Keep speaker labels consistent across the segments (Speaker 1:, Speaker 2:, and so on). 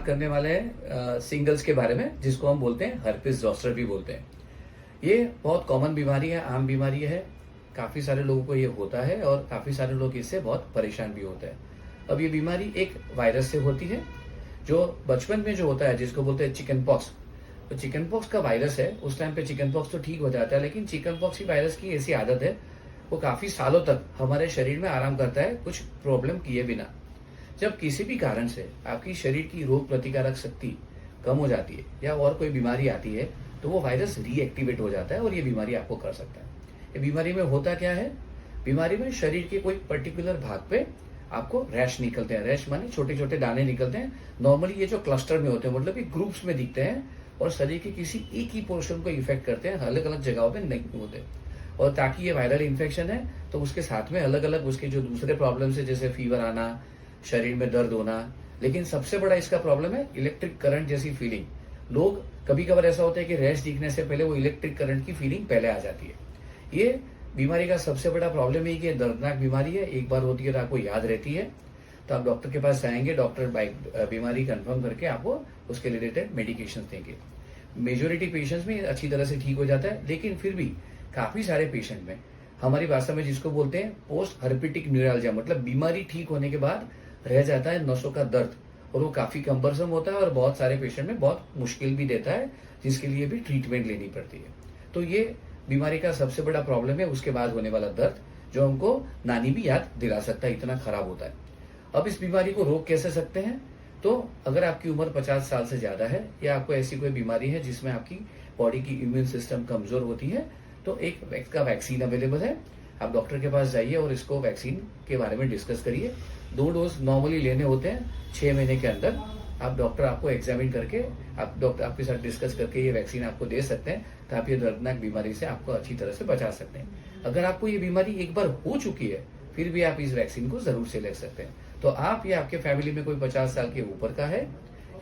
Speaker 1: करने वाले हैं सिंगल्स के बारे में, जिसको हम बोलते हैं हर्पिस जोस्टर भी बोलते हैं। ये बहुत कॉमन बीमारी है, आम बीमारी है। काफ़ी सारे लोगों को ये होता है और काफ़ी सारे लोग इससे बहुत परेशान भी होते हैं। अब ये बीमारी एक वायरस से होती है जो बचपन में जो होता है, जिसको बोलते हैं चिकन पॉक्स। तो चिकन पॉक्स का वायरस है, उस टाइम पे चिकन पॉक्स तो ठीक हो जाता है, लेकिन चिकन पॉक्स की वायरस की ऐसी आदत है, वो काफ़ी सालों तक हमारे शरीर में आराम करता है कुछ प्रॉब्लम किए बिना। जब किसी भी कारण से आपकी शरीर की रोग प्रतिकारक शक्ति कम हो जाती है या और कोई बीमारी आती है, तो वो वायरस रीएक्टिवेट हो जाता है और ये बीमारी आपको कर सकता है। ये बीमारी में होता क्या है? बीमारी में शरीर के कोई पर्टिकुलर भाग पे आपको रैश निकलते हैं। रैश माने छोटे छोटे दाने निकलते हैं। नॉर्मली ये जो क्लस्टर में होते हैं, मतलब ये ग्रुप्स में दिखते हैं और शरीर के किसी एक ही पोर्शन को इफेक्ट करते हैं, अलग अलग जगहों पे नहीं होते। और ताकि ये वायरल इन्फेक्शन है, तो उसके साथ में अलग अलग उसके जो दूसरे प्रॉब्लम्स है, जैसे फीवर आना, शरीर में दर्द होना। लेकिन सबसे बड़ा इसका प्रॉब्लम है इलेक्ट्रिक करंट जैसी फीलिंग। लोग कभी कभार ऐसा होता है कि रैश दिखने से पहले वो इलेक्ट्रिक करंट की फीलिंग पहले आ जाती है। ये बीमारी का सबसे बड़ा प्रॉब्लम है कि दर्दनाक बीमारी है। एक बार होती है तो आपको याद रहती है, तो आप डॉक्टर के पास जाएंगे, डॉक्टर बीमारी कंफर्म करके आपको उसके रिलेटेड मेडिकेशन देंगे। मेजोरिटी पेशेंट्स में अच्छी तरह से ठीक हो जाता है, लेकिन फिर भी काफी सारे पेशेंट में हमारी भाषा में जिसको बोलते हैं पोस्ट हर्पिटिक न्यूरैल्जिया, मतलब बीमारी ठीक होने के बाद रह जाता है नसों का दर्द, और वो काफी कम्बरसम होता है और बहुत सारे पेशेंट में बहुत मुश्किल भी देता है, जिसके लिए भी ट्रीटमेंट लेनी पड़ती है। तो ये बीमारी का सबसे बड़ा प्रॉब्लम है, उसके बाद होने वाला दर्द, जो हमको नानी भी याद दिला सकता है, इतना खराब होता है। अब इस बीमारी को रोक कैसे सकते हैं? तो अगर आपकी उम्र 50 साल से ज्यादा है या आपको ऐसी कोई बीमारी है जिसमें आपकी बॉडी की इम्यून सिस्टम कमजोर होती है, तो एक इसका वैक्सीन अवेलेबल है। आप डॉक्टर के पास जाइए और इसको वैक्सीन के बारे में डिस्कस करिए। 2 डोज नॉर्मली लेने होते हैं 6 महीने के अंदर। आप डॉक्टर आपको एग्जामिन करके आप डॉक्टर आपके साथ डिस्कस करके ये वैक्सीन आपको दे सकते हैं, तो आप ये दर्दनाक बीमारी से आपको अच्छी तरह से बचा सकते हैं। अगर आपको ये बीमारी एक बार हो चुकी है, फिर भी आप इस वैक्सीन को जरूर से ले सकते हैं। तो आप या आपके फैमिली में कोई 50 साल के ऊपर का है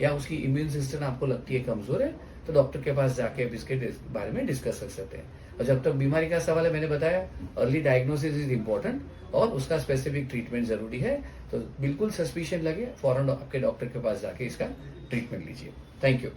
Speaker 1: या उसकी इम्यून सिस्टम आपको लगती है कमजोर है, तो डॉक्टर के पास जाके आप इसके बारे में डिस्कस कर सकते हैं। और जब तक बीमारी का सवाल है, मैंने बताया अर्ली डायग्नोसिस इज इम्पोर्टेंट और उसका स्पेसिफिक ट्रीटमेंट जरूरी है। तो बिल्कुल सस्पिशन लगे फौरन आपके डॉक्टर के पास जाके इसका ट्रीटमेंट लीजिए। Thank you.